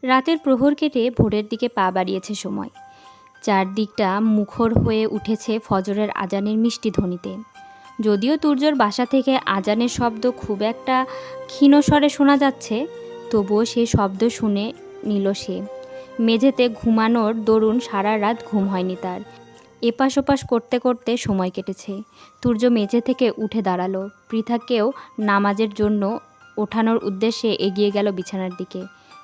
রাতের প্রহর কেটে ভোরের দিকে পা বাড়িয়েছে সময়। চারদিকটা মুখর হয়ে উঠেছে ফজরের আজানের মিষ্টি ধ্বনিতে। যদিও তুর্যর বাসা থেকে আজানের শব্দ খুব একটা ক্ষীণ স্বরে শোনা যাচ্ছে, তবুও সেই শব্দ শুনে নিল সে। মেঝেতে ঘুমানোর দরুন সারা রাত ঘুম হয়নি তার। এপাশ ওপাশ করতে করতে সময় কেটেছে। তুর্য মেঝে থেকে উঠে দাঁড়ালো। পৃথাকেও নামাজের জন্য ওঠানোর উদ্দেশ্যে এগিয়ে গেল বিছানার দিকে।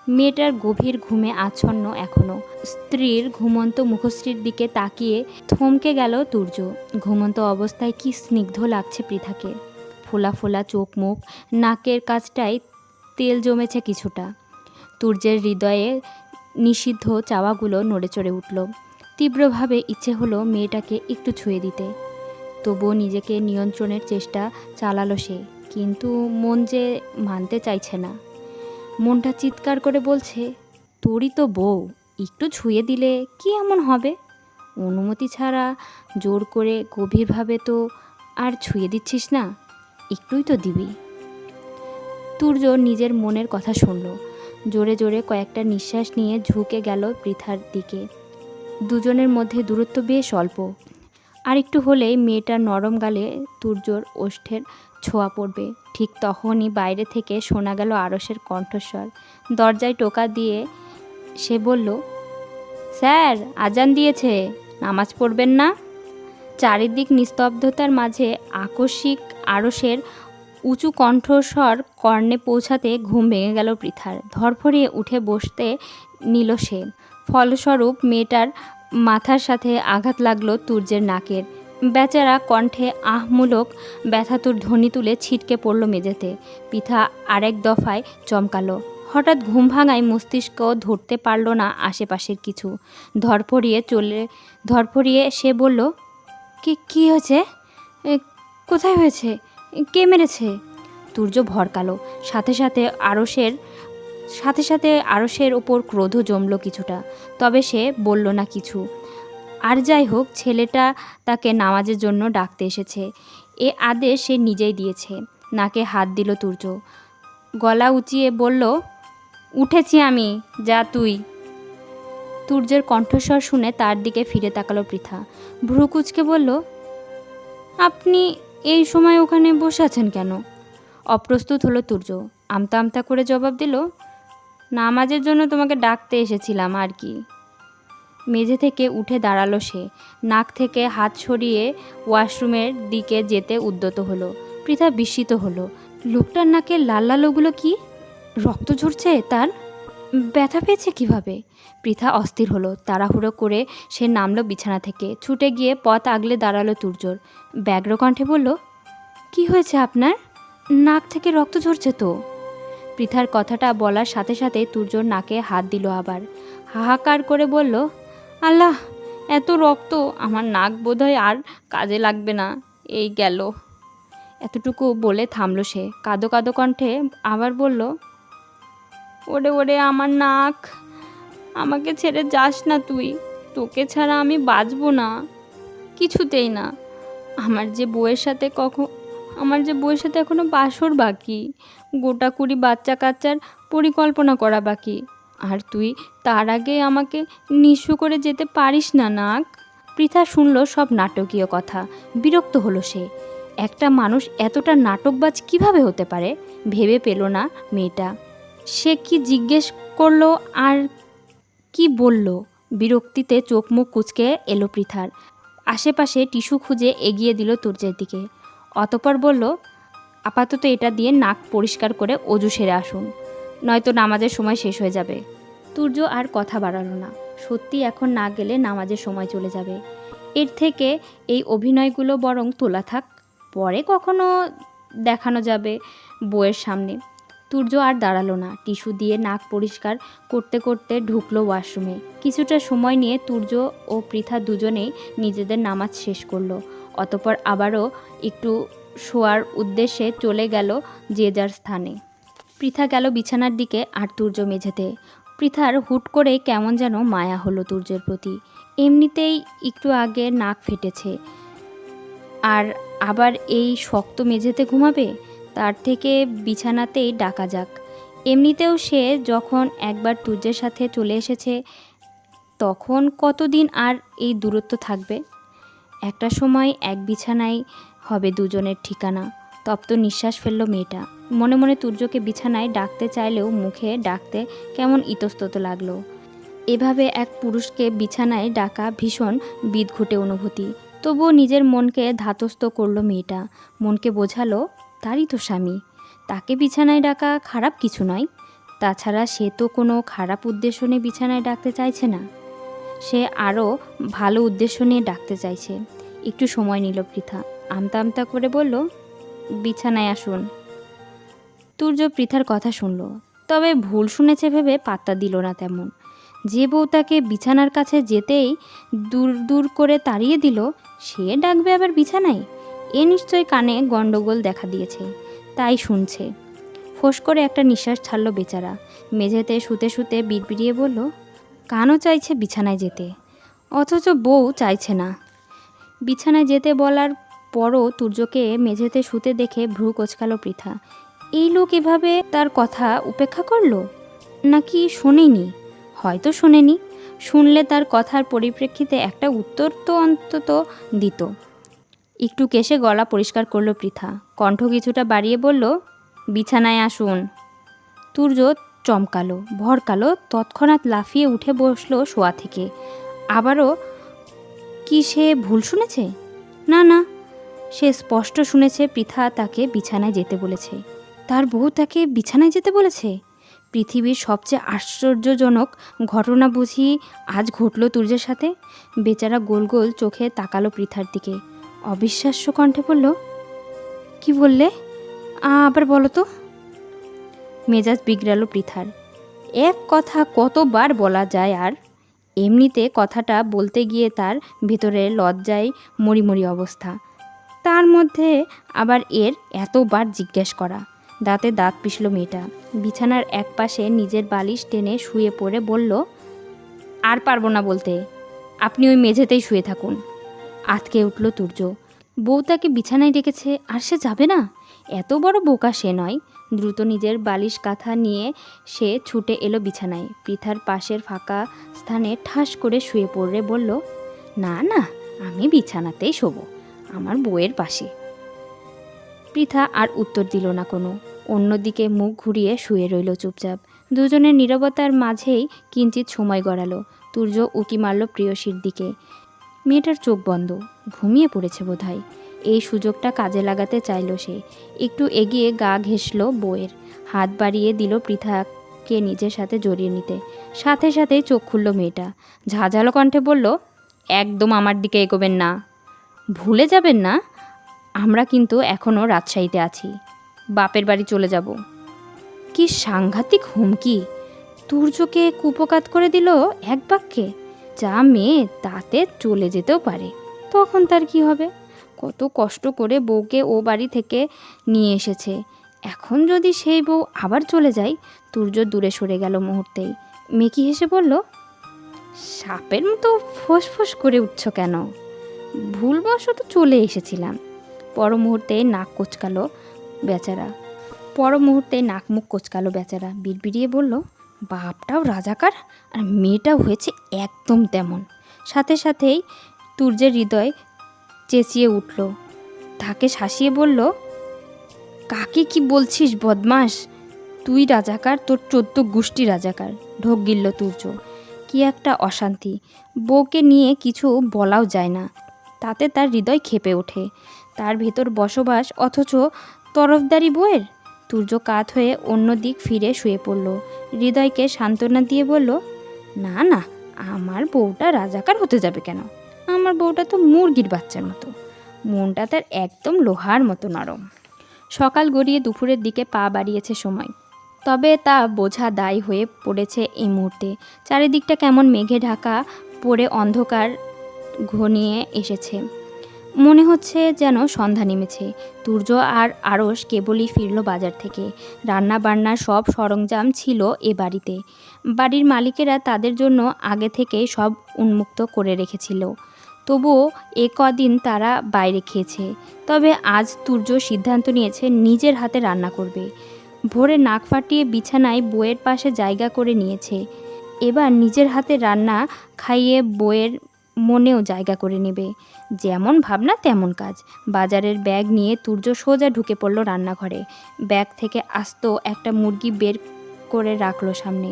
মেয়েটার গভীর ঘুমে আচ্ছন্ন এখনও। স্ত্রীর ঘুমন্ত মুখশ্রীর দিকে তাকিয়ে থমকে গেল তুর্য। ঘুমন্ত অবস্থায় কি স্নিগ্ধ লাগছে পৃথাকে। ফোলা ফোলা চোখ মুখ, নাকের কাছটায় তেল জমেছে কিছুটা। তুর্যের হৃদয়ে নিষিদ্ধ চাওয়াগুলো নড়ে চড়ে উঠল। তীব্রভাবে ইচ্ছে হলো মেয়েটাকে একটু ছুঁয়ে দিতে। তবুও নিজেকে নিয়ন্ত্রণের চেষ্টা চালালো সে, কিন্তু মন যে মানতে চাইছে না। মনটা চিৎকার করে বলছে, তোরই তো বউ, একটু ছুঁয়ে দিলে কি এমন হবে? অনুমতি ছাড়া জোর করে গভীরভাবে তো আর ছুঁয়ে দিচ্ছিস না, একটুই তো দিবি। তুর্য নিজের মনের কথা শুনল। জোরে জোরে কয়েকটা নিঃশ্বাস নিয়ে ঝুঁকে গেল পৃথার দিকে। দুজনের মধ্যে দূরত্ব বেশ অল্প। আর একটু হলেই মেয়েটার নরম গালে তুর্যর ওষ্ঠের ছোঁয়া পড়বে। ঠিক তখনই বাইরে থেকে শোনা গেল আরসের কণ্ঠস্বর। দরজায় টোকা দিয়ে সে বলল, স্যার, আজান দিয়েছে, নামাজ পড়বেন না? চারিদিক নিস্তব্ধতার মাঝে আকস্মিক আরসের উঁচু কণ্ঠস্বর কর্ণে পৌঁছাতে ঘুম ভেঙে গেল পৃথার। ধরফরিয়ে উঠে বসতে নিল সে। ফলস্বরূপ মেয়েটার মাথার সাথে আঘাত লাগলো তুর্যের নাকের। বেচারা কণ্ঠে আহমূলক ব্যথাতুর ধ্বনি তুলে ছিটকে পড়ল মেঝেতে। পৃথা আরেক দফায় চমকালো। হঠাৎ ঘুম ভাঙায় মস্তিষ্ক ধরতে পারল না আশেপাশের কিছু। ধরফরিয়ে সে বলল, কি হয়েছে? কোথায় হয়েছে? কে মেরেছে? তুর্য ভরকালো। সাথে সাথে আরসের ওপর ক্রোধ জমল কিছুটা। তবে সে বলল না কিছু। আর যাই হোক, ছেলেটা তাকে নামাজের জন্য ডাকতে এসেছে, এ আদেশ সে নিজেই দিয়েছে। নাকে হাত দিল তুর্য। গলা উঁচিয়ে বলল, উঠেছি আমি, যা তুই। তুর্যের কণ্ঠস্বর শুনে তার দিকে ফিরে তাকালো পৃথা। ভ্রু কুঁচকে বলল, আপনি এই সময় ওখানে বসে আছেন কেন? অপ্রস্তুত হলো তুর্য। আমতা আমতা করে জবাব দিল, নামাজের জন্য তোমাকে ডাকতে এসেছিলাম আর কি। মেঝে থেকে উঠে দাঁড়ালো সে। নাক থেকে হাত সরিয়ে ওয়াশরুমের দিকে যেতে উদ্যত হলো। পৃথা বিস্মিত হলো। লোকটার নাকে লাল লাল ওগুলো কি? রক্ত ঝরছে তার? ব্যথা পেয়েছে কিভাবে? পৃথা অস্থির হলো। তাড়াহুড়ো করে সে নামলো বিছানা থেকে। ছুটে গিয়ে পথ আগলে দাঁড়ালো তুর্যর। ব্যগ্র কণ্ঠে বলল, কি হয়েছে আপনার? নাক থেকে রক্ত ঝরছে তো। পৃথার কথাটা বলার সাথে সাথে তুর্যর নাকে হাত দিল আবার। হাহাকার করে বলল, আল্লাহ, এত রক্ত, আমার নাক বোধহয় আর কাজে লাগবে না, এই গেল। এতটুকু বলে থামলো সে। কাঁদো কাঁদো কণ্ঠে আবার বলল, ওরে ওরে আমার নাক, আমাকে ছেড়ে যাস না তুই, তোকে ছাড়া আমি বাঁচব না, কিছুতেই না। আমার যে বউয়ের সাথে এখনো বাসর বাকি, গোটা 20 বাচ্চা কাচ্চার পরিকল্পনা করা বাকি, আর তুই তার আগে আমাকে নিঃস্ব করে যেতে পারিস না নাক। পৃথা শুনল সব নাটকীয় কথা। বিরক্ত হলো সে। একটা মানুষ এতটা নাটকবাজ কিভাবে হতে পারে ভেবে পেল না মেয়েটা। সে কি জিজ্ঞেস করলো আর কি বলল? বিরক্তিতে চোখ মুখ কুঁচকে এলো পৃথার। আশেপাশে টিস্যু খুঁজে এগিয়ে দিল তুর্যের দিকে। অতঃপর বলল, আপাতত এটা দিয়ে নাক পরিষ্কার করে অজু সেরে আসুন, নয়তো নামাজের সময় শেষ হয়ে যাবে। তুর্য আর কথা বাড়ালো না। সত্যি এখন না গেলে নামাজের সময় চলে যাবে। এর থেকে এই অভিনয়গুলো বরং তোলা থাক, পরে কখনো দেখানো যাবে বউয়ের সামনে। তুর্য আর দাঁড়ালো না। টিস্যু দিয়ে নাক পরিষ্কার করতে করতে ঢুকলো ওয়াশরুমে। কিছুটা সময় নিয়ে তুর্য ও পৃথা দুজনেই নিজেদের নামাজ শেষ করলো। অতঃপর আবারও একটু শোয়ার উদ্দেশ্যে চলে গেল যে যার স্থানে। পৃথা গেল বিছানার দিকে আর তুর্য মেঝেতে। পৃথার হুট করে কেমন যেন মায়া হলো তুর্যের প্রতি। এমনিতেই একটু আগে নাক ফেটেছে, আর আবার এই শক্ত মেঝেতে ঘুমাবে। তার থেকে বিছানাতেই ডাকা যাক। এমনিতেও সে যখন একবার তুর্যের সাথে চলে এসেছে, তখন কতদিন আর এই দূরত্ব থাকবে? একটা সময় এক বিছানায় হবে দুজনের ঠিকানা। তপ্ত নিঃশ্বাস ফেলল মেয়েটা। মনে মনে তুর্যকে বিছানায় ডাকতে চাইলেও মুখে ডাকতে কেমন ইতস্তত লাগলো। এভাবে এক পুরুষকে বিছানায় ডাকা ভীষণ বিদঘুটে অনুভূতি। তবুও নিজের মনকে ধাতস্থ করলো মেয়েটা। মনকে বোঝালো তারই তো স্বামী, তাকে বিছানায় ডাকা খারাপ কিছু নয়। তাছাড়া সে তো কোনো খারাপ উদ্দেশ্য নিয়ে বিছানায় ডাকতে চাইছে না, সে আরও ভালো উদ্দেশ্য নিয়ে ডাকতে চাইছে। একটু সময় নিল পৃথা। আমতা আমতা করে বলল, বিছানায় আসুন। তুর্য পৃথার কথা শুনল, তবে ভুল শুনেছে ভেবে পাত্তা দিল না তেমন। যে বউ তাকে বিছানার কাছে যেতেই দূর দূর করে তাড়িয়ে দিল, সে ডাকবে আবার বিছানায়? এ নিশ্চয় কানে গণ্ডগোল দেখা দিয়েছে, তাই শুনছে। ফোঁস করে একটা নিঃশ্বাস ছাড়ল বেচারা। মেঝেতে শুতে শুতে বিড়বিড়িয়ে বলল, কানও চাইছে বিছানায় যেতে, অথচ বউ চাইছে না। বিছানায় যেতে বলার পরও তুর্যকে মেঝেতে শুতে দেখে ভ্রু কোঁচকালো পৃথা। এই লোক এভাবে তার কথা উপেক্ষা করলো, নাকি শোনেনি? হয়তো শোনেনি। শুনলে তার কথার পরিপ্রেক্ষিতে একটা উত্তর তো অন্তত দিত। একটু কেশে গলা পরিষ্কার করলো পৃথা। কণ্ঠ কিছুটা বাড়িয়ে বলল, বিছানায় আসুন। তুর্য চমকালো, ভরকালো, তৎক্ষণাৎ লাফিয়ে উঠে বসলো শোয়া থেকে। আবারও কি সে ভুল শুনেছে? না না, সে স্পষ্ট শুনেছে পৃথা তাকে বিছানায় যেতে বলেছে। তার বউ তাকে বিছানায় যেতে বলেছে? পৃথিবীর সবচেয়ে আশ্চর্যজনক ঘটনা বুঝি আজ ঘটল তুর্যের সাথে। বেচারা গোল গোল চোখে তাকালো পৃথার দিকে। অবিশ্বাস্য কণ্ঠে বলল, কি বললে? আবার বলো তো। মেজাজ বিগড়ালো পৃথার। এক কথা কতবার বলা যায় আর? এমনিতে কথাটা বলতে গিয়ে তার ভেতরে লজ্জায় মরিমরি অবস্থা, তার মধ্যে আবার এর এতবার জিজ্ঞেস করা। দাঁতে দাঁত পিষল মেয়েটা। বিছানার এক পাশে নিজের বালিশ টেনে শুয়ে পড়ে বলল, আর পারবো না বলতে, আপনি ওই মেঝেতেই শুয়ে থাকুন। আতকে উঠল তুর্য। বউ তাকে বিছানায় ডেকেছে আর সে যাবে না? এত বড় বোকা সে নয়। দ্রুত নিজের বালিশ কাঁথা নিয়ে সে ছুটে এলো বিছানায়। পৃথার পাশের ফাঁকা স্থানে ঠাস করে শুয়ে পড়ে বলল, না না, আমি বিছানাতেই শোবো, আমার বউয়ের পাশে। পৃথা আর উত্তর দিল না কোনো। অন্যদিকে মুখ ঘুরিয়ে শুয়ে রইল চুপচাপ। দুজনের নীরবতার মাঝেই কিঞ্চিত সময় গড়ালো। তুর্য উকি মারল প্রেয়সীর দিকে। মেয়েটার চোখ বন্ধ, ঘুমিয়ে পড়েছে বোধহয়। এই সুযোগটা কাজে লাগাতে চাইল সে। একটু এগিয়ে গা ঘেঁষল বউয়ের, হাত বাড়িয়ে দিল পৃথাকে নিজের সাথে জড়িয়ে নিতে। সাথে সাথেই চোখ খুলল মেয়েটা। ঝাঁঝালো কণ্ঠে বলল, একদম আমার দিকে এগোবেন না, ভুলে যাবেন না আমরা কিন্তু এখনও রাজশাহীতে আছি, বাপের বাড়ি চলে যাব। কি সাংঘাতিক হুমকি! তুর্যকে কুপকাত করে দিল এক বাক্যে। যা মেয়ে, তাতে চলে যেতেও পারে, তখন তার কি হবে? কত কষ্ট করে বউকে ও বাড়ি থেকে নিয়ে এসেছে, এখন যদি সেই বউ আবার চলে যায়। তুর্য দূরে সরে গেল মুহূর্তেই। মেকি হেসে বলল, সাপের মতো ফোঁস করে উঠছ কেন? ভুলবশত চলে এসেছিলাম। পর মুহূর্তে নাক মুখ কোচকালো বেচারা। বিড়বিড়িয়ে বলল, বাপটাও রাজাকার আর মেয়েটাও হয়েছে একদম তেমন। সাথে সাথেই তুর্যের হৃদয় চেঁচিয়ে উঠল। তাকে শাসিয়ে বলল, কাকে কি বলছিস বদমাস? তুই রাজাকার, তোর 14 গোষ্ঠী রাজাকার। ঢোক গিলল তুর্য। কি একটা অশান্তি! বউকে নিয়ে কিছু বলাও যায় না, তাতে তার হৃদয় ক্ষেপে ওঠে। তার ভেতর বসবাস, অথচ তরফদারি বউয়ের। তুর্য কাত হয়ে অন্য দিক ফিরে শুয়ে পড়ল। হৃদয়কে সান্ত্বনা দিয়ে বলল, না না, আমার বউটা রাজাকার হতে যাবে কেন? আমার বউটা তো মুরগির বাচ্চার মতো, মনটা তার একদম লোহার মতো নরম। সকাল গড়িয়ে দুপুরের দিকে পা বাড়িয়েছে সময়, তবে তা বোঝা দায় হয়ে পড়েছে এই মুহূর্তে। চারিদিকটা কেমন মেঘে ঢাকা পড়ে অন্ধকার ঘনিয়ে এসেছে। মনে হচ্ছে যেন সন্ধ্যা নেমেছে। তুর্য আর আরশ কেবলই ফিরল বাজার থেকে। রান্না বান্নার সব সরঞ্জাম ছিল এ বাড়িতে। বাড়ির মালিকেরা তাদের জন্য আগে থেকেই সব উন্মুক্ত করে রেখেছিল। তবুও এ কদিন তারা বাইরে খেয়েছে। তবে আজ তুর্য সিদ্ধান্ত নিয়েছে নিজের হাতে রান্না করবে। ভোরে নাক ফাটিয়ে বিছানায় বইয়ের পাশে জায়গা করে নিয়েছে। এবার নিজের হাতে রান্না খাইয়ে বইয়ের মনেও জায়গা করে নেবে। যেমন ভাবনা তেমন কাজ। বাজারের ব্যাগ নিয়ে তুর্য সোজা ঢুকে পড়ল রান্নাঘরে। ব্যাগ থেকে আস্ত একটা মুরগি বের করে রাখলো সামনে।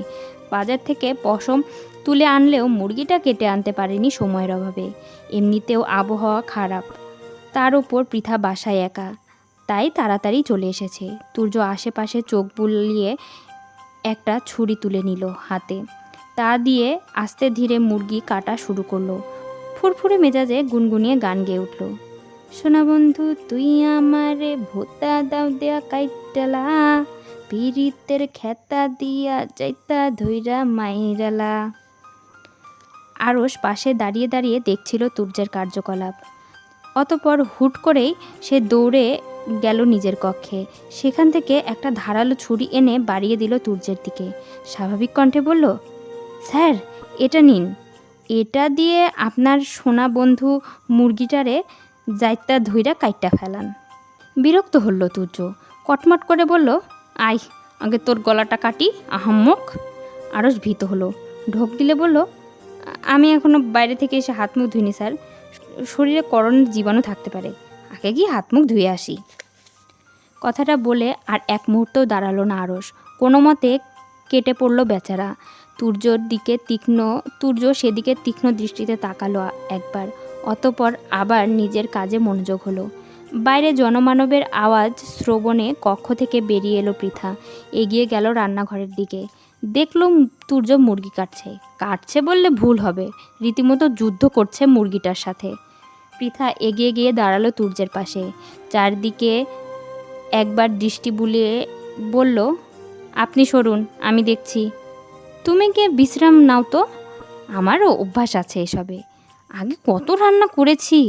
বাজার থেকে পশম তুলে আনলেও মুরগিটা কেটে আনতে পারেনি সময়ের অভাবে। এমনিতেও আবহাওয়া খারাপ, তার ওপর পৃথা বাসায় একা, তাই তাড়াতাড়ি চলে এসেছে। তুর্য আশেপাশে চোখ বুলিয়ে একটা ছুরি তুলে নিল হাতে। তা দিয়ে আস্তে ধীরে মুরগি কাটা শুরু করলো। ফুরফুরে মেজাজে গুনগুনিয়ে গান গেয়ে উঠল। সোনা বন্ধু তুই আমারে ভোতা দাও দেয়া কাইটালা, পিরিতের খেতা দিয়া যাইতা ধইরা মাইরালা। আরশ পাশে দাঁড়িয়ে দাঁড়িয়ে দেখছিল তুর্যের কার্যকলাপ। অতপর হুট করেই সে দৌড়ে গেল নিজের কক্ষে। সেখান থেকে একটা ধারালো ছুরি এনে বাড়িয়ে দিল তুর্যের দিকে। স্বাভাবিক কণ্ঠে বলল, স্যার এটা নিন, এটা দিয়ে আপনার সোনা বন্ধু মুরগিটারে যাইতা ধইরা কাইট্টা ফেলান। বিরক্ত হল তুর্য, কটমট করে বলল, আয় আগে তোর গলাটা কাটি আহাম্মক। আরশ ভীত হলো, ঢোক দিলে বলল, আমি এখনো বাইরে থেকে এসে হাত মুখ ধুইনি স্যার, শরীরে করোনার জীবাণু থাকতে পারে, আগে গিয়ে হাত মুখ ধুয়ে আসি। কথাটা বলে আর এক মুহূর্তও দাঁড়ালো না আরশ। কোনো মতে কেটে পড়ল বেচারা। তুর্য সেদিকে তীক্ষ্ণ দৃষ্টিতে তাকালো একবার, অতপর আবার নিজের কাজে মনোযোগ হলো। বাইরে জনমানবের আওয়াজ শ্রবণে কক্ষ থেকে বেরিয়ে এলো পৃথা। এগিয়ে গেল রান্নাঘরের দিকে। দেখল তুর্য মুরগি কাটছে বললে ভুল হবে, রীতিমতো যুদ্ধ করছে মুরগিটার সাথে। পৃথা এগিয়ে গিয়ে দাঁড়ালো তুর্যের পাশে। চারদিকে একবার দৃষ্টি বুলিয়ে বলল, আপনি সরুন, আমি দেখছি। তুমি গিয়ে বিশ্রাম নাও তো, আমারও অভ্যাস আছে এসবে, আগে কত রান্না করেছি।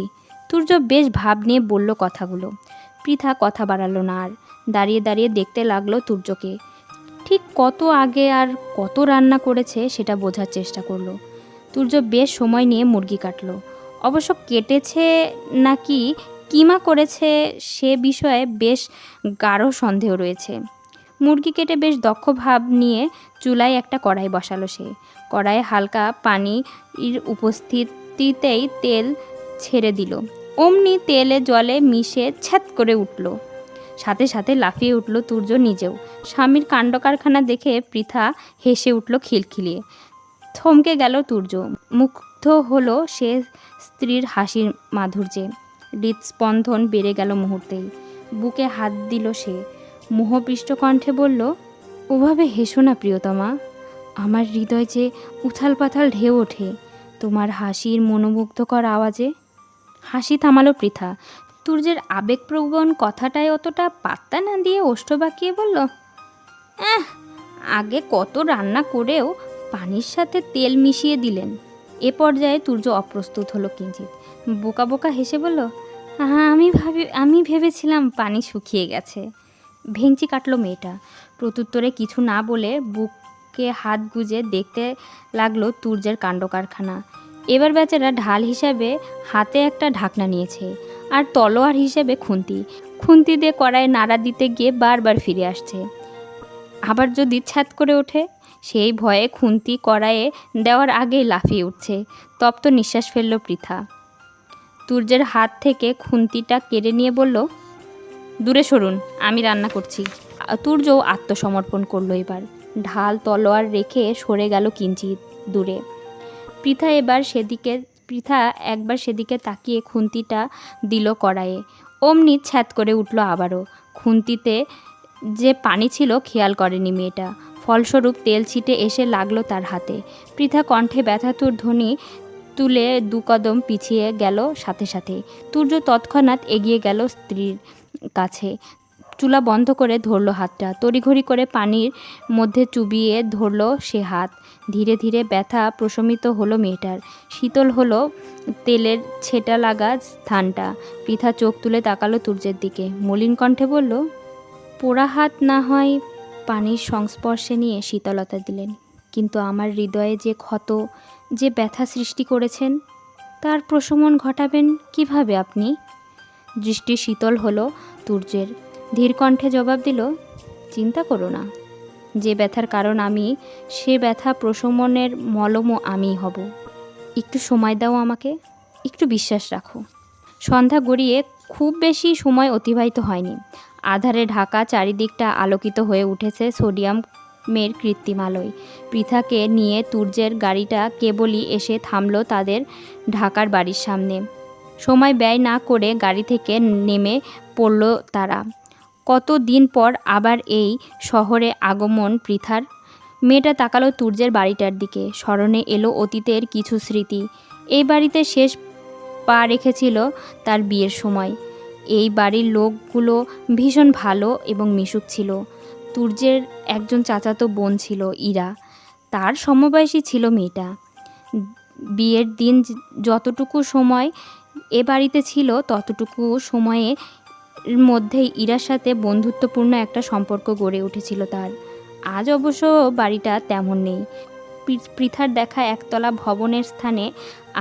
তুর্য বেশ ভাব নিয়ে বলল কথাগুলো। পৃথা কথা বাড়ালো না আর, দাঁড়িয়ে দাঁড়িয়ে দেখতে লাগলো তুর্যকে। ঠিক কত আগে আর কত রান্না করেছে সেটা বোঝার চেষ্টা করলো। তুর্য বেশ সময় নিয়ে মুরগি কাটলো। অবশ্য কেটেছে নাকি কিমা করেছে সে বিষয়ে বেশ গাঢ় সন্দেহ রয়েছে। মুরগি কেটে বেশ দক্ষ ভাব নিয়ে চুলায় একটা কড়াই বসালো সে। কড়াইয়ে হালকা পানির উপস্থিতিতেই তেল ছেড়ে দিল। অমনি তেলে জলে মিশে ছ্যাত করে উঠল। সাথে সাথে লাফিয়ে উঠল তুর্য নিজেও। স্বামীর কাণ্ডকারখানা দেখে পৃথা হেসে উঠল খিলখিলিয়ে। থমকে গেল তুর্য, মুগ্ধ হলো সে স্ত্রীর হাসির মাধুর্যে। হৃদস্পন্দন বেড়ে গেল মুহূর্তেই। বুকে হাত দিল সে, মোহপৃষ্ট কণ্ঠে বলল, ওভাবে হেসো না প্রিয়তমা, আমার হৃদয় যে উথাল পাথাল ঢেউ ওঠে তোমার হাসির মনোমুগ্ধকর আওয়াজে। হাসি থামালো পৃথা। তুর্যের আবেগপ্রবণ কথাটায় অতটা পাত্তা না দিয়ে ওষ্ঠ বাঁকিয়ে বলল, আগে কত রান্না করেও পানির সাথে তেল মিশিয়ে দিলেন। এ পর্যায়ে তুর্য অপ্রস্তুত হলো কিঞ্চিত। বোকা বোকা হেসে বলল, আমি ভেবেছিলাম পানি শুকিয়ে গেছে। ভেঙচি কাটলো মেয়েটা। প্রত্যুত্তরে কিছু না বলে বুকে হাত গুজে দেখতে লাগলো তুর্যের কাণ্ডকারখানা। এবার বেচারা ঢাল হিসাবে হাতে একটা ঢাকনা নিয়েছে, আর তলোয়ার হিসেবে খুন্তি দিয়ে কড়াইয়ে নাড়া দিতে গিয়ে বারবার ফিরে আসছে। আবার যদি ছ্যাত করে ওঠে, সেই ভয়ে খুন্তি কড়াইয়ে দেওয়ার আগেই লাফিয়ে উঠছে। তপ্ত নিঃশ্বাস ফেলল পৃথা। তুর্যের হাত থেকে খুন্তিটা কেড়ে নিয়ে বলল, দূরে সরুন, আমি রান্না করছি। তুর্যও আত্মসমর্পণ করলো। এবার ঢাল তলোয়ার রেখে সরে গেল কিঞ্চিত দূরে। পৃথা একবার সেদিকে তাকিয়ে খুন্তিটা দিল কড়াইয়ে। অমনি ছ্যাত করে উঠল আবারও। খুন্তিতে যে পানি ছিল খেয়াল করেনি মেয়েটা। ফলস্বরূপ তেল ছিটে এসে লাগলো তার হাতে। পৃথা কণ্ঠে ব্যথাতুর ধ্বনি তুলে দু কদম পিছিয়ে গেল সাথে সাথে। তুর্য তৎক্ষণাৎ এগিয়ে গেল স্ত্রীর কাছে। চুলা বন্ধ করে ধরল হাতটা। তড়িঘড়ি করে পানির মধ্যে চুবিয়ে ধরল সে হাত। ধীরে ধীরে ব্যথা প্রশমিত হলো মেয়েটার। শীতল হলো তেলের ছেটা লাগা স্থানটা। পৃথা চোখ তুলে তাকালো তুর্যের দিকে। মলিন কণ্ঠে বলল, পোড়া হাত না হয় পানির সংস্পর্শে নিয়ে শীতলতা দিলেন, কিন্তু আমার হৃদয়ে যে ক্ষত, যে ব্যথা সৃষ্টি করেছেন, তার প্রশমন ঘটাবেন কিভাবে আপনি? দৃষ্টি শীতল হলো তুর্যের। ধীর কণ্ঠে জবাব দিল, চিন্তা করো না, যে ব্যথার কারণ আমি, সে ব্যথা প্রশমনের মলমও আমিই হব। একটু সময় দাও আমাকে, একটু বিশ্বাস রাখো। সন্ধ্যা গড়িয়ে খুব বেশি সময় অতিবাহিত হয়নি। আধারে ঢাকা চারিদিকটা আলোকিত হয়ে উঠেছে সোডিয়ামের কৃত্রিম আলোয়। পৃথাকে নিয়ে তুর্যের গাড়িটা কেবলই এসে থামল তাদের ঢাকার বাড়ির সামনে। সময় ব্যয় না করে গাড়ি থেকে নেমে পড়ল তারা। কত দিন পর আবার এই শহরে আগমন পৃথার। মেয়েটা তাকালো তুর্যের বাড়িটার দিকে। স্মরণে এলো অতীতের কিছু স্মৃতি। এই বাড়িতে শেষ পা রেখেছিল তার বিয়ের সময়। এই বাড়ির লোকগুলো ভীষণ ভালো এবং মিশুক ছিল। তুর্যের একজন চাচাতো বোন ছিল, ইরা, তার সমবয়সী ছিল মেয়েটা। বিয়ের দিন যতটুকু সময় এ বাড়িতে ছিল ততটুকু সময়ে মধ্যেই ইরার সাথে বন্ধুত্বপূর্ণ একটা সম্পর্ক গড়ে উঠেছিল তার। আজ অবশ্য বাড়িটা তেমন নেই। পৃথার দেখা একতলা ভবনের স্থানে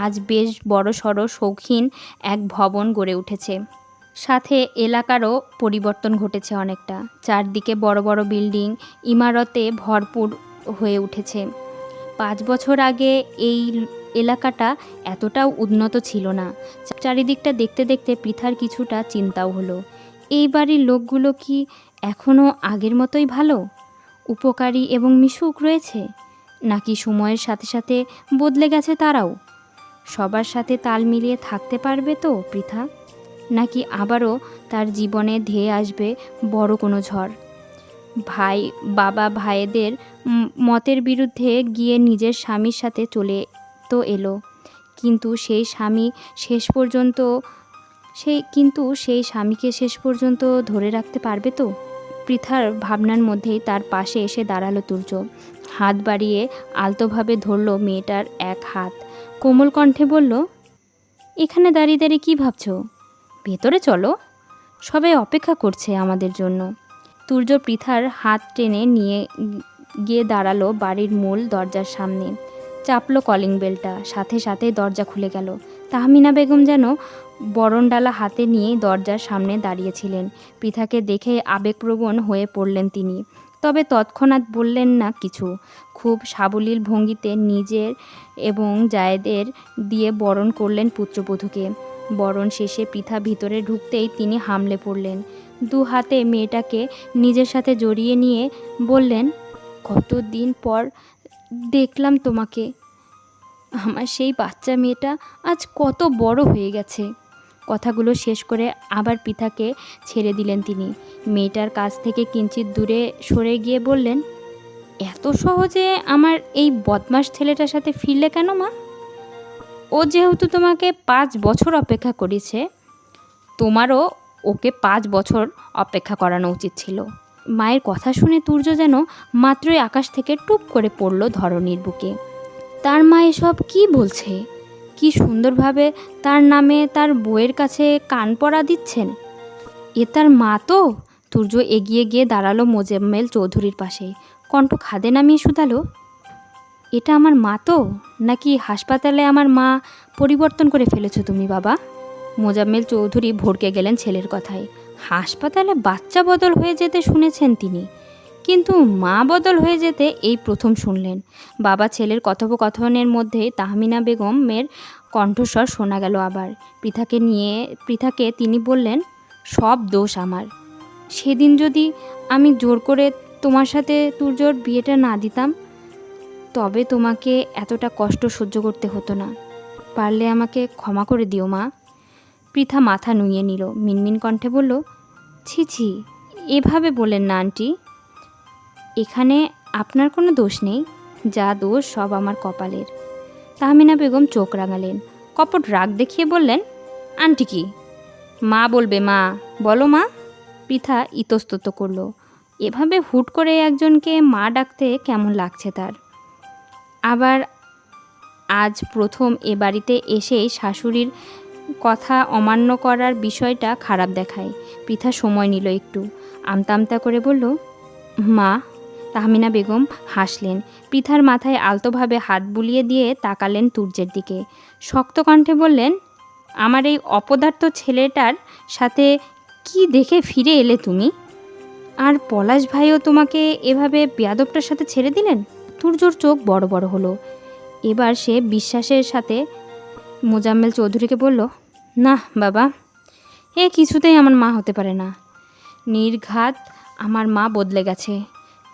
আজ বেশ বড়সড় শৌখিন এক ভবন গড়ে উঠেছে। সাথে এলাকারও পরিবর্তন ঘটেছে অনেকটা। চারদিকে বড় বড় বিল্ডিং ইমারতে ভরপুর হয়ে উঠেছে। 5 বছর আগে এই এলাকাটা এতটাও উন্নত ছিল না। চারিদিকটা দেখতে দেখতে পৃথার কিছুটা চিন্তাও হলো। এই বাড়ির লোকগুলো কি এখনও আগের মতোই ভালো, উপকারী এবং মিশুক রয়েছে, নাকি সময়ের সাথে সাথে বদলে গেছে তারাও? সবার সাথে তাল মিলিয়ে থাকতে পারবে তো পৃথা, নাকি আবারও তার জীবনে ধেয়ে আসবে বড় কোনো ঝড়? বাবা ভাইদের মতের বিরুদ্ধে গিয়ে নিজের স্বামীর সাথে চলে তো এলো, কিন্তু সেই স্বামীকে শেষ পর্যন্ত ধরে রাখতে পারবে তো? পৃথার ভাবনার মধ্যেই তার পাশে এসে দাঁড়ালো তুর্য। হাত বাড়িয়ে আলতোভাবে ধরল মেয়েটার এক হাত। কোমল কণ্ঠে বলল, এখানে দাঁড়িয়ে দাঁড়িয়ে কী ভাবছো? ভেতরে চলো, সবাই অপেক্ষা করছে আমাদের জন্য। তুর্য পৃথার হাত টেনে নিয়ে গিয়ে দাঁড়ালো বাড়ির মূল দরজার সামনে। চাপলো কলিং বেলটা, সাথে সাথেই দরজা খুলে গেল। তাহমিনা বেগম যেন বরণডালা হাতে নিয়েই দরজার সামনে দাঁড়িয়েছিলেন। পৃথাকে দেখে আবেগপ্রবণ হয়ে পড়লেন তিনি, তবে তৎক্ষণাৎ বললেন না কিছু। খুব সাবলীল ভঙ্গিতে নিজের এবং জায়েদের দিয়ে বরণ করলেন পুত্রবধূকে। বরণ শেষে পৃথা ভিতরে ঢুকতেই তিনি হামলে পড়লেন। 2 হাতে মেয়েটাকে নিজের সাথে জড়িয়ে নিয়ে বললেন, কতদিন পর দেখলাম তোমাকে। আমার সেই বাচ্চা মেয়েটা আজ কত বড় হয়ে গেছে। কথাগুলো শেষ করে আবার পৃথাকে ছেড়ে দিলেন তিনি। মেয়েটার কাছ থেকে কিঞ্চিত দূরে সরে গিয়ে বললেন, এত সহজে আমার এই বদমাস ছেলেটার সাথে ফিরলে কেন মা? ও যেহেতু তোমাকে 5 বছর অপেক্ষা করেছে, তোমারও ওকে 5 বছর অপেক্ষা করানো উচিত ছিল। মায়ের কথা শুনে তুর্য যেন মাত্রই আকাশ থেকে টুপ করে পড়ল ধরণীর বুকে। তার মা এসব কি বলছে? কি সুন্দরভাবে তার নামে তার বউয়ের কাছে কান পড়া দিচ্ছেন। এ তার মা তো? তুর্য এগিয়ে গিয়ে দাঁড়ালো মোজাম্মেল চৌধুরীর পাশে। কণ্ঠ খাদে নামিয়ে শুধালো, এটা আমার মা তো, নাকি হাসপাতালে আমার মা পরিবর্তন করে ফেলেছো তুমি বাবা? মোজাম্মেল চৌধুরী ভড়কে গেলেন ছেলের কথায়। হাসপাতালে বাচ্চা বদল হয়ে যেতে শুনেছেন তিনি, কিন্তু মা বদল হয়ে যেতে এই প্রথম শুনলেন। বাবা ছেলের কথোপকথনের মধ্যে তাহমিনা বেগমের কণ্ঠস্বর শোনা গেল আবার। পৃথাকে তিনি বললেন, সব দোষ আমার। সেদিন যদি আমি জোর করে তোমার সাথে তুর্যর বিয়েটা না দিতাম, তবে তোমাকে এতটা কষ্ট সহ্য করতে হতো না। পারলে আমাকে ক্ষমা করে দিও মা। পৃথা মাথা নুইয়ে নিল, মিনমিন কণ্ঠে বলল, ছি ছি, এভাবে বলেন না আন্টি। এখানে আপনার কোনো দোষ নেই, যা দোষ সব আমার কপালের। তাহমিনা বেগম চোখ রাঙালেন, কপট রাগ দেখিয়ে বললেন, আন্টি কি? মা বলবে মা, বলো মা। পৃথা ইতস্তত করল। এভাবে হুট করে একজনকে মা ডাকতে কেমন লাগছে তার। আবার আজ প্রথম এ বাড়িতে এসেই শাশুড়ির কথা অমান্য করার বিষয়টা খারাপ দেখায়। পৃথা সময় নিল একটু, আমতা আমতা করে বলল, মা। তাহমিনা বেগম হাসলেন। পৃথার মাথায় আলতোভাবে হাত বুলিয়ে দিয়ে তাকালেন তুর্যের দিকে। শক্ত কণ্ঠে বললেন, আমার এই অপদার্থ ছেলেটার সাথে কি দেখে ফিরে এলে তুমি? আর পলাশ ভাইও তোমাকে এভাবে বেয়াদবটার সাথে ছেড়ে দিলেন? তুর্যর চোখ বড় বড় হলো। এবার সে বিশ্বাসের সাথে মোজাম্মেল চৌধুরীকে বলল, না বাবা, এ কিছুতেই আমার মা হতে পারে না। নির্ঘাত আমার মা বদলে গেছে।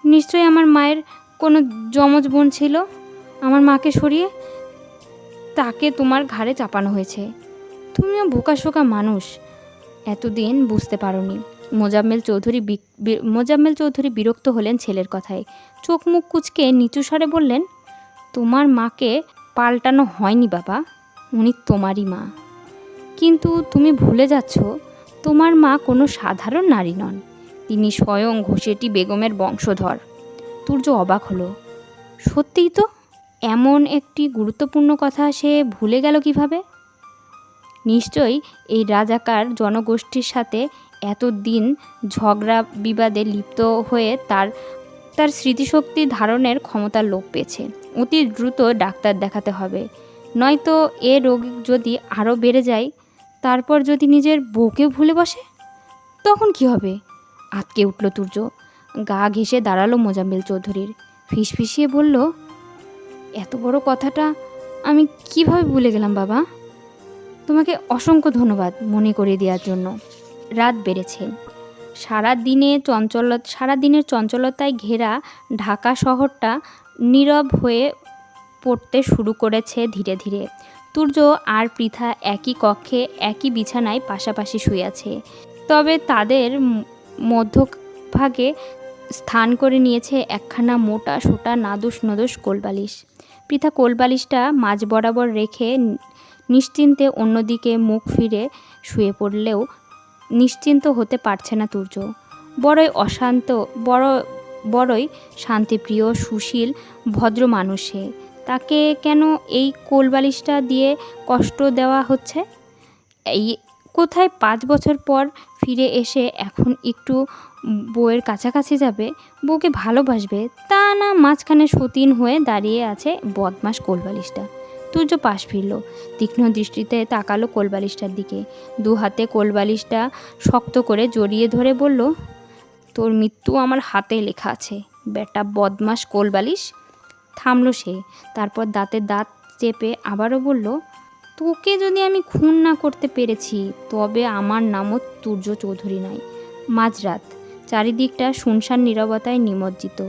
নিশ্চয়ই আমার মায়ের কোনো যমজ বোন ছিল। আমার মাকে সরিয়ে তাকে তোমার ঘাড়ে চাপানো হয়েছে। তুমিও বোকাশোকা মানুষ, এতদিন বুঝতে পারোনি। মোজাম্মেল চৌধুরী বিরক্ত হলেন ছেলের কথায়। চোখ মুখ কুঁচকে নিচু স্বরে বললেন, তোমার মাকে পাল্টানো হয়নি বাবা, উনি তোমারই মা। কিন্তু তুমি ভুলে যাচ্ছ, তোমার মা কোনো সাধারণ নারী নন, তিনি স্বয়ং ঘোষেটি বেগমের বংশধর। তুর্য অবাক হলো। সত্যিই তো, এমন একটি গুরুত্বপূর্ণ কথা সে ভুলে গেল কিভাবে? নিশ্চয়ই এই রাজাকার জনগোষ্ঠীর সাথে এতদিন ঝগড়া বিবাদে লিপ্ত হয়ে তার স্মৃতিশক্তি ধারণের ক্ষমতা লোপ পেয়েছে। অতি দ্রুত ডাক্তার দেখাতে হবে, নয়তো এ রোগ যদি আরও বেড়ে যায়, তারপর যদি নিজের বউকেও ভুলে বসে, তখন কি হবে? আটকে উঠল তুর্য। গা ঘেঁষে দাঁড়ালো মোজাম্মেল চৌধুরীর। ফিসফিসিয়ে বলল, এত বড় কথাটা আমি কিভাবে ভুলে গেলাম বাবা? তোমাকে অসংখ্য ধন্যবাদ মনে করিয়ে দেওয়ার জন্য। রাত বেড়েছে। সারাদিনের চঞ্চলতায় ঘেরা ঢাকা শহরটা নীরব হয়ে পড়তে শুরু করেছে ধীরে ধীরে। তুর্য আর পৃথা একই কক্ষে একই বিছানায় পাশাপাশি শুয়ে আছে। তবে তাদের মধ্যভাগে স্থান করে নিয়েছে একখানা মোটা সোটা নাদুস নদুস কোলবালিশ। পৃথা কোলবালিশটা মাঝ বরাবর রেখে নিশ্চিন্তে অন্যদিকে মুখ ফিরে শুয়ে পড়লেও নিশ্চিন্ত হতে পারছে না তুর্য। বড়ই শান্তিপ্রিয়, সুশীল, ভদ্র মানুষ সে। তাকে কেন এই কোলবালিশটা দিয়ে কষ্ট দেওয়া হচ্ছে? এই কোথায় 5 বছর পর ফিরে এসে এখন একটু বউয়ের কাছাকাছি যাবে, বউকে ভালোবাসবে, তা না মাঝখানে সতীন হয়ে দাঁড়িয়ে আছে বদমাস কোলবালিশটা। তুর্য পাশ ফিরল, তীক্ষ্ণ দৃষ্টিতে তাকালো কোলবালিশটার দিকে। 2 হাতে কোলবালিশটা শক্ত করে জড়িয়ে ধরে বলল, তোর মৃত্যু আমার হাতে লেখা আছে, বেটা বদমাস কোলবালিশ। থামল সে, তারপর দাঁতে দাঁত চেপে আবারও বলল, তোকে যদি আমি খুন না করতে পেরেছি, তবে আমার নামও তুর্য চৌধুরী নয়। মাঝরাত, চারিদিকটা শুনশান নীরবতায় নিমজ্জিত।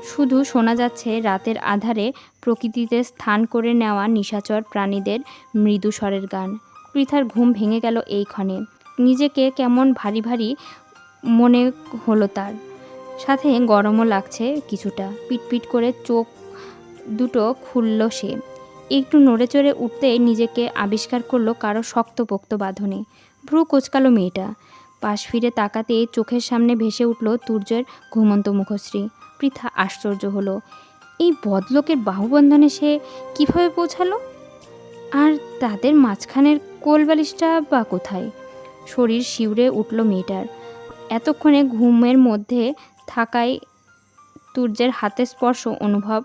শুধু শোনা যাচ্ছে রাতের আধারে প্রকৃতিতে স্থান করে নেওয়া নিশাচর প্রাণীদের মৃদু স্বরের গান। পৃথার ঘুম ভেঙে গেল এই ক্ষণে। নিজেকে কেমন ভারী ভারী মনে হলো তার, সাথে গরমও লাগছে কিছুটা। পিটপিট করে চোখ দুটো খুলল সে। একটু নড়েচড়ে উঠতেই নিজেকে আবিষ্কার করলো কারো শক্তপোক্ত বাঁধনে। ভ্রু কোঁচকালো মেয়েটা। পাশ ফিরে তাকাতেই চোখের সামনে ভেসে উঠল তুর্যের ঘুমন্ত মুখশ্রী। পৃথা আশ্চর্য হলো, এই বদলোকের বাহুবন্ধনে সে কিভাবে পৌঁছালো? আর তাদের মাঝখানের কোলবালিশটা বা কোথায়? শরীর শিউরে উঠল মেয়েটার। এতক্ষণে ঘুমের মধ্যে থাকায় তুর্যের হাতের স্পর্শ অনুভব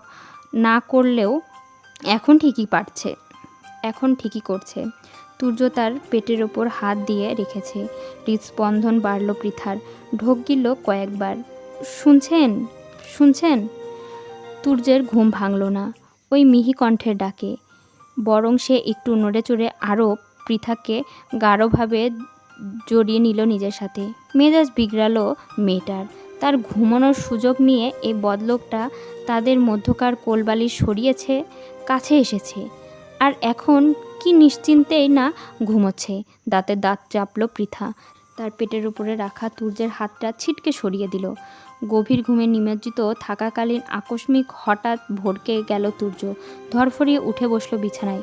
না করলেও এখন ঠিকই করছে। তুর্য তার পেটের ওপর হাত দিয়ে রেখেছে। হৃদস্পন্দন বাড়ল পৃথার, ঢোক গিলল কয়েকবার। শুনছেন? তুর্যের ঘুম ভাঙল না ওই মিহি কণ্ঠের ডাকে, বরং সে একটু নড়ে চড়ে আরও পৃথাকে গাঢ়ভাবে জড়িয়ে নিল নিজের সাথে। মেজাজ বিগড়ালো মেয়েটার। তার ঘুমানোর সুযোগ নিয়ে এই বদলোকটা তাদের মধ্যকার কোলবালিশ সরিয়েছে, কাছে এসেছে, আর এখন কি নিশ্চিন্তেই না ঘুমোচ্ছে। দাঁতে দাঁত চাপল পৃথা। তার পেটের উপরে রাখা তুর্যের হাতটা ছিটকে সরিয়ে দিল। গভীর ঘুমে নিমজ্জিত থাকাকালীন আকস্মিক হঠাৎ ভড়কে গেল তুর্য। ধরফরিয়ে উঠে বসলো বিছানায়।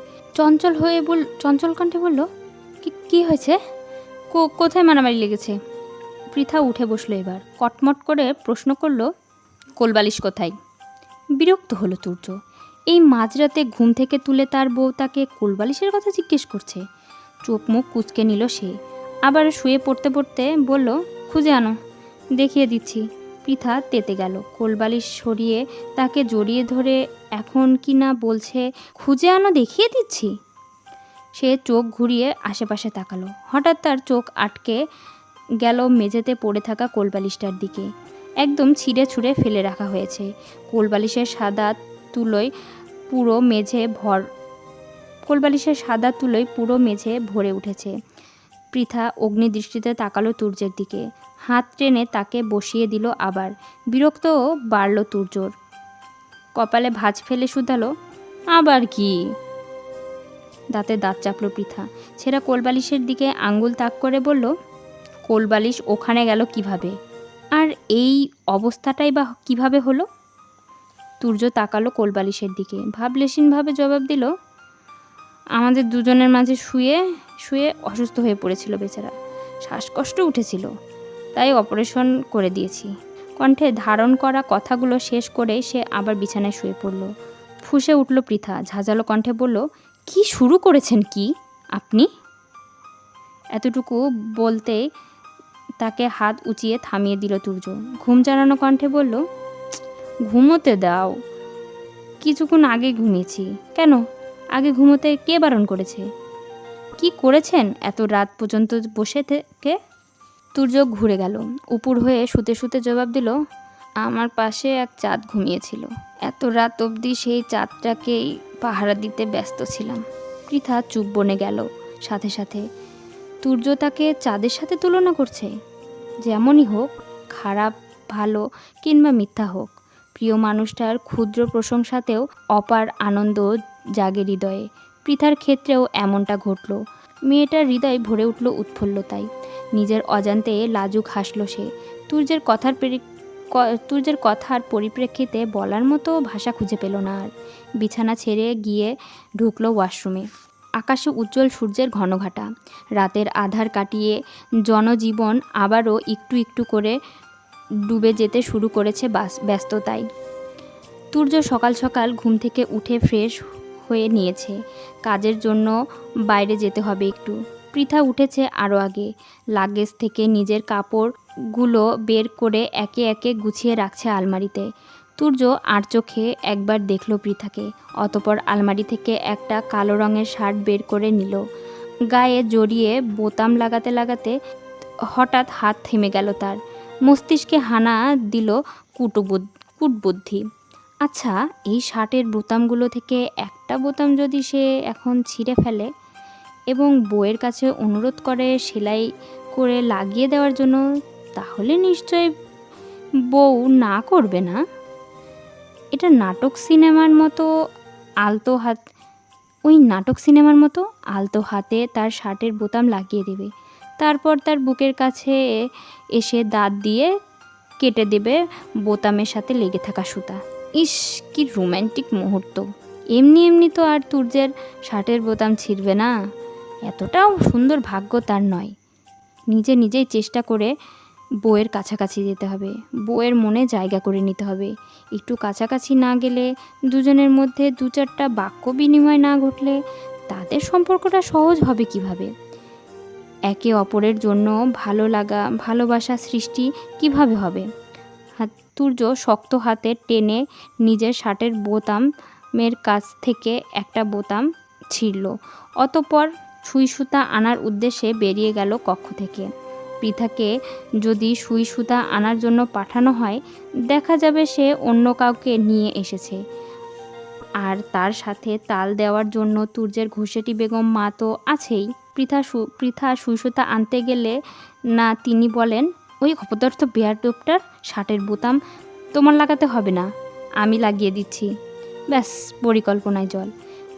চঞ্চল কণ্ঠে বলল, কি হয়েছে? কোথায় মারামারি লেগেছে? পৃথা উঠে বসলো এবার। কটমট করে প্রশ্ন করল, কোলবালিশ কোথায়? বিরক্ত হলো তুর্য। এই মাঝরাতে ঘুম থেকে তুলে তার বউ তাকে কোলবালিশের কথা জিজ্ঞেস করছে। চোখ মুখ কুঁচকে নিল সে। আবার শুয়ে পড়তে পড়তে বলল, খুঁজে আনো, দেখিয়ে দিচ্ছি। পৃথা তেতে গেল। কোলবালিশ সরিয়ে তাকে জড়িয়ে ধরে এখন কি না বলছে, খুঁজে আনো, দেখিয়ে দিচ্ছি। সে চোখ ঘুরিয়ে আশেপাশে তাকালো। হঠাৎ তার চোখ আটকে গেল মেঝেতে পড়ে থাকা কোলবালিশটার দিকে। একদম ছিঁড়ে ছুঁড়ে ফেলে রাখা হয়েছে। কোলবালিশের সাদা তুলোয় পুরো মেঝে ভরে উঠেছে। পৃথা অগ্নিদৃষ্টিতে তাকালো তুর্যের দিকে, হাত টেনে তাকে বসিয়ে দিল আবার। বিরক্তও বাড়ল তুর্যর। কপালে ভাঁজ ফেলে শুধালো, আবার কি? দাঁতে দাঁত চাপল পৃথা। ছেঁড়া কোলবালিশের দিকে আঙ্গুল তাক করে বলল, কোলবালিশ ওখানে গেল কিভাবে? আর এই অবস্থাটাই বা কিভাবে হলো? তুর্য তাকালো কোলবালিশের দিকে, ভাবলেশীনভাবে জবাব দিল, আমাদের দুজনের মাঝে শুয়ে শুয়ে অসুস্থ হয়ে পড়েছিল বেচারা, শ্বাসকষ্ট উঠেছিল, তাই অপারেশন করে দিয়েছি। কণ্ঠে ধারণ করা কথাগুলো শেষ করে সে আবার বিছানায় শুয়ে পড়ল। ফুঁসে উঠল পৃথা, ঝাঁঝালো কণ্ঠে বলল, কি শুরু করেছেন কি আপনি? এতটুকু বলতে তাকে হাত উঁচিয়ে থামিয়ে দিল তুর্য। ঘুম চালানো কণ্ঠে বলল, ঘুমোতে দাও, কিছুক্ষণ আগে ঘুমিয়েছি। কেন, আগে ঘুমোতে কে বারণ করেছে? কি করেছেন এত রাত পর্যন্ত বসে থেকে? তুর্য ঘুরে গেল, উপুর হয়ে শুতে শুতে জবাব দিল, আমার পাশে এক চাঁদ ঘুমিয়েছিল, এত রাত অবধি সেই চাঁদটাকেই পাহারা দিতে ব্যস্ত ছিলাম। পৃথা চুপ বনে গেল। সাথে সাথে তুর্য তাকে চাঁদের সাথে তুলনা করছে। যেমনই হোক, খারাপ, ভালো কিংবা মিথ্যা হোক, প্রিয় মানুষটার ক্ষুদ্র প্রশংসাতেও অপার আনন্দ জাগে হৃদয়ে। পৃথার ক্ষেত্রেও এমনটা ঘটল। মেয়েটার হৃদয় ভরে উঠল উৎফুল্লতায়। নিজের অজান্তে লাজুক হাসল সে। তুর্যের কথার পরিপ্রেক্ষিতে বলার মতো ভাষা খুঁজে পেল না আর। বিছানা ছেড়ে গিয়ে ঢুকলো ওয়াশরুমে। আকাশে উজ্জ্বল সূর্যের ঘনঘাটা। রাতের আধার কাটিয়ে জনজীবন আবারও একটু একটু করে ডুবে যেতে শুরু করেছে ব্যস্ততায়। তুর্য সকাল সকাল ঘুম থেকে উঠে ফ্রেশ হয়ে নিয়েছে। কাজের জন্য বাইরে যেতে হবে একটু। পৃথা উঠেছে আরও আগে। লাগেজ থেকে নিজের কাপড়গুলো বের করে একে একে গুছিয়ে রাখছে আলমারিতে। তুর্য আর চোখে একবার দেখল পৃথাকে, অতপর আলমারি থেকে একটা কালো রঙের শার্ট বের করে নিল। গায়ে জড়িয়ে বোতাম লাগাতে লাগাতে হঠাৎ হাত থেমে গেল তার। মস্তিষ্কে হানা দিল কূটবুদ্ধি। আচ্ছা, এই শার্টের বোতামগুলো থেকে একটা বোতাম যদি সে এখন ছিঁড়ে ফেলে এবং বউয়ের কাছে অনুরোধ করে সেলাই করে লাগিয়ে দেওয়ার জন্য, তাহলে নিশ্চয় বউ না করবে না। এটা নাটক সিনেমার মতো আলতো হাতে তার শার্টের বোতাম লাগিয়ে দেবে, তারপর তার বুকের কাছে এসে দাঁত দিয়ে কেটে দেবে বোতামের সাথে লেগে থাকা সুতা। ইস, কি রোম্যান্টিক মুহূর্ত! এমনি এমনি তো আর তুর্যের শার্টের বোতাম ছিঁড়বে না, এতটাও সুন্দর ভাগ্য তার নয়। নিজেই চেষ্টা করে বউয়ের কাছাকাছি যেতে হবে, বউয়ের মনে জায়গা করে নিতে হবে। একটু কাছাকাছি না গেলে, দুজনের মধ্যে দু চারটা বাক্য বিনিময় না ঘটলে তাদের সম্পর্কটা সহজ হবে কিভাবে? একে অপরের জন্য ভালোবাসা সৃষ্টি কিভাবে হবে? তুর্য শক্ত হাতে টেনে নিজের শার্টের বোতামের কাছ থেকে একটা বোতাম ছিঁড়ল। অতঃপর সুই সুতা আনার উদ্দেশ্যে বেরিয়ে গেল কক্ষ থেকে। পৃথাকে যদি সুই সুতা আনার জন্য পাঠানো হয়, দেখা যাবে সে অন্য কাউকে নিয়ে এসেছে। আর তার সাথে তাল দেওয়ার জন্য তুর্যের ঘুষেটি বেগম মা তো আছেই। পৃথা সুই সুতা আনতে গেলে না তিনি বলেন, ওই অপদার্থ বেয়াদবটার শার্টের বোতাম তোমার লাগাতে হবে না, আমি লাগিয়ে দিচ্ছি। ব্যাস, পরিকল্পনায় জল।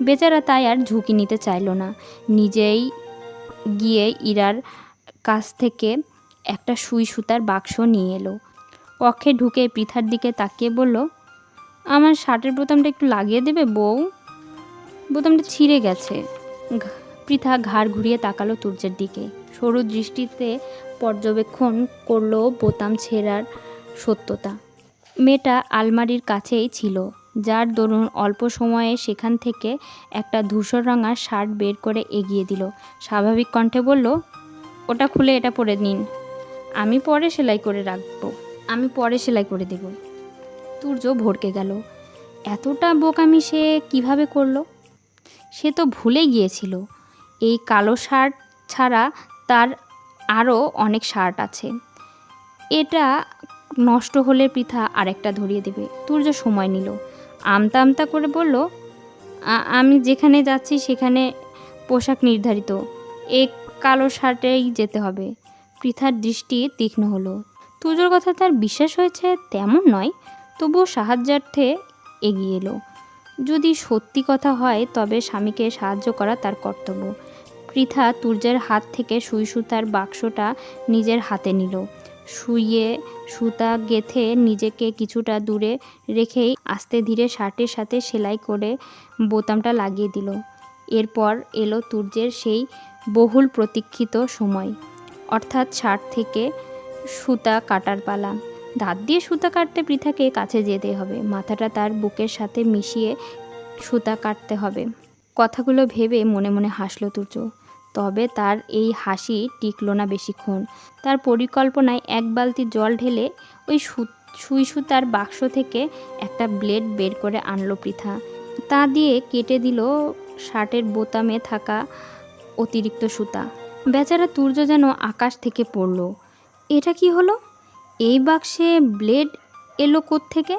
বেচারা তাই আর ঝুঁকি নিতে চাইল না। নিজেই গিয়ে ইরার কাছ থেকে একটা সুই সুতার বাক্স নিয়ে এলো। কক্ষে ঢুকে পৃথার দিকে তাকিয়ে বলল, আমার শার্টের বোতামটা একটু লাগিয়ে দেবে বউ, বোতামটা ছিঁড়ে গেছে। পৃথা ঘাড় ঘুরিয়ে তাকালো তুর্যের দিকে, সরু দৃষ্টিতে পর্যবেক্ষণ করলো বোতাম ছেঁড়ার সত্যতা। মেয়েটা আলমারির কাছেই ছিল, যার দরুন অল্প সময়ে সেখান থেকে একটা ধূসর রঙা শার্ট বের করে এগিয়ে দিল। স্বাভাবিক কণ্ঠে বলল, ওটা খুলে এটা পরে নিন, আমি পরে সেলাই করে দেব। তুর্য ভড়কে গেল। এতটা বোকামি সে কিভাবে করলো? সে তো ভুলে গিয়েছিল এই কালো শার্ট ছাড়া তার আরও অনেক শার্ট আছে। এটা নষ্ট হলে পৃথা আরেকটা ধরিয়ে দেবে। তুর্য সময় নিল, আমতা আমতা করে বলল, আমি যেখানে যাচ্ছি সেখানে পোশাক নির্ধারিত, এই কালো শার্টেই যেতে হবে। পৃথার দৃষ্টি তীক্ষ্ণ হলো। তুর্যর কথা তার বিশ্বাস হয়েছে তেমন নয়, তবুও সাহায্যার্থে এগিয়ে এলো। যদি সত্যি কথা হয় তবে স্বামীকে সাহায্য করা তার কর্তব্য। পৃথা তুর্যের হাত থেকে সুই সুতার বাক্সটা নিজের হাতে নিল। শুইয়ে সুতা গেঁথে নিজেকে কিছুটা দূরে রেখেই আস্তে ধীরে শার্টের সাথে সেলাই করে বোতামটা লাগিয়ে দিল। এরপর এলো তুর্যের সেই বহুল প্রতীক্ষিত সময়, অর্থাৎ শার্ট থেকে সুতা কাটার পালা। দাঁত দিয়ে সুতা কাটতে পৃথাকে কাছে যেতে হবে, মাথাটা তার বুকের সাথে মিশিয়ে সুতা কাটতে হবে। কথাগুলো ভেবে মনে মনে হাসল তুর্য। তবে তার এই হাসি টিকল না বেশিক্ষণ। তার পরিকল্পনায় এক বালতি জল ঢেলে ওই সুই সুতার বাক্স থেকে একটা ব্লেড বের করে আনলো পৃথা। তা দিয়ে কেটে দিল শার্টের বোতামে থাকা অতিরিক্ত সুতা। বেচারা তুর্য যেন আকাশ থেকে পড়ল। এটা কি হলো? এই বাক্সে ব্লেড এলো কোত্থেকে?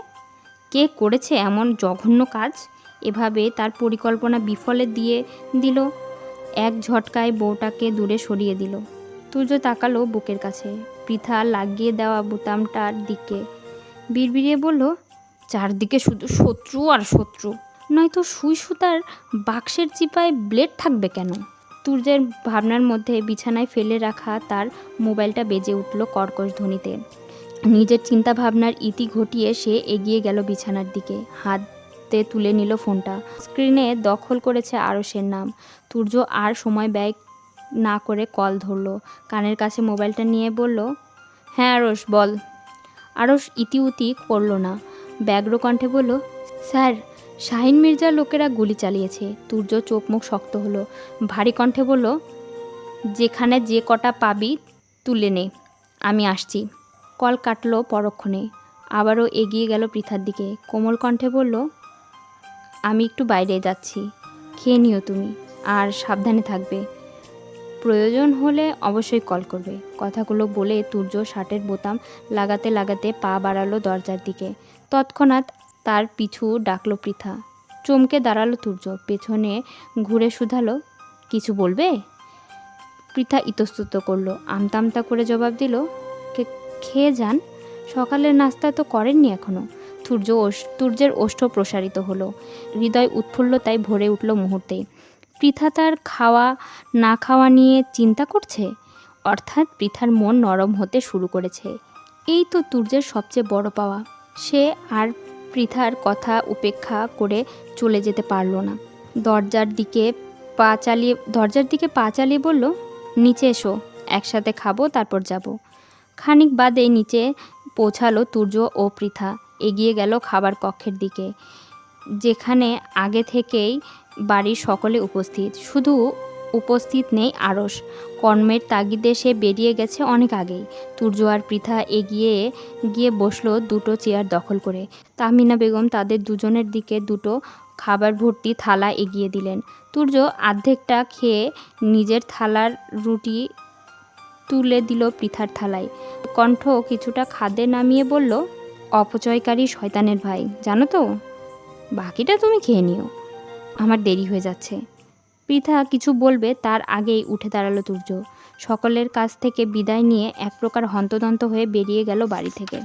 কে করেছে এমন জঘন্য কাজ? এভাবে তার পরিকল্পনা বিফলে দিয়ে দিল। এক ঝটকায় বউটাকে দূরে সরিয়ে দিল। তুর্য তাকালো বুকের কাছে, পৃথা লাগিয়ে দেওয়া বোতামটার দিকে। বিড়বিড়িয়ে বলল, চারদিকে শুধু শত্রু আর শত্রু, নয়তো সুই সুতার বাক্সের চিপায় ব্লেড থাকবে কেন? তুর্যের ভাবনার মধ্যে বিছানায় ফেলে রাখা তার মোবাইলটা বেজে উঠল কর্কশ ধ্বনিতে। নিজের চিন্তা ভাবনার ইতি ঘটিয়ে সে এগিয়ে গেল বিছানার দিকে, হাতে তুলে নিল ফোনটা। স্ক্রিনে দখল করেছে আরশের নাম। তুর্য আর সময় ব্যয় না করে কল ধরল। কানের কাছে মোবাইলটা নিয়ে বলল, হ্যাঁ আরশ বল। আরশ ইতিউতি করল না, ব্যগ্র কণ্ঠে বলল, স্যার শাহিন মির্জার লোকেরা গুলি চালিয়েছে। তুর্য চোখ মুখ শক্ত হলো, ভারী কণ্ঠে বলল, যেখানে যে কটা পাবি তুলে নে, আমি আসছি। কল কাটলো পরক্ষণে। আবারও এগিয়ে গেল পৃথার দিকে, কোমল কণ্ঠে বলল, আমি একটু বাইরে যাচ্ছি, খেয়ে নিও তুমি, আর সাবধানে থাকবে, প্রয়োজন হলে অবশ্যই কল করবে। কথাগুলো বলে তুর্য শার্টের বোতাম লাগাতে লাগাতে পা বাড়ালো দরজার দিকে। তৎক্ষণাৎ তার পিছু ডাকলো পৃথা। চমকে দাঁড়ালো তুর্য, পেছনে ঘুরে শুধালো, কিছু বলবে? পৃথা ইতস্তত করলো, আমতা আমতা করে জবাব দিল, খেয়ে যান, সকালের নাস্তা তো করেননি এখনো। তুর্যের ওষ্ঠ প্রসারিত হলো, হৃদয় উৎফুল্লতায় ভরে উঠল মুহূর্তেই। পৃথা তার খাওয়া না খাওয়া নিয়ে চিন্তা করছে, অর্থাৎ পৃথার মন নরম হতে শুরু করেছে। এই তো তুর্যের সবচেয়ে বড় পাওয়া। সে আর পৃথার কথা উপেক্ষা করে চলে যেতে পারল না। দরজার দিকে পা চালিয়ে বলল, নিচে এসো, একসাথে খাবো, তারপর যাব। খানিক বাদে নিচে পৌঁছালো তুর্য ও পৃথা। এগিয়ে গেল খাবার কক্ষের দিকে, যেখানে আগে থেকেই বাড়ির সকলে উপস্থিত। শুধু উপস্থিত নেই আরশ, কর্মের তাগিদে সে বেরিয়ে গেছে অনেক আগেই। তুর্য আর পৃথা এগিয়ে গিয়ে বসলো দুটো চেয়ার দখল করে। তাহমিনা বেগম তাদের দুজনের দিকে দুটো খাবার ভর্তি থালা এগিয়ে দিলেন। তুর্য আর্ধেকটা খেয়ে নিজের থালার রুটি তুলে দিল পৃথার থালায়। কণ্ঠ কিছুটা খাদে নামিয়ে বলল, অপচয়কারী শয়তানের ভাই, জানো তো, বাকিটা তুমি খেয়ে নিও, আমার দেরি হয়ে যাচ্ছে। পৃথা কিছু বলবে তার আগেই উঠে দাঁড়ালো তুর্য। সকলের কাছ থেকে বিদায় নিয়ে এক প্রকার হন্তদন্ত হয়ে বেরিয়ে গেল বাড়ি থেকে।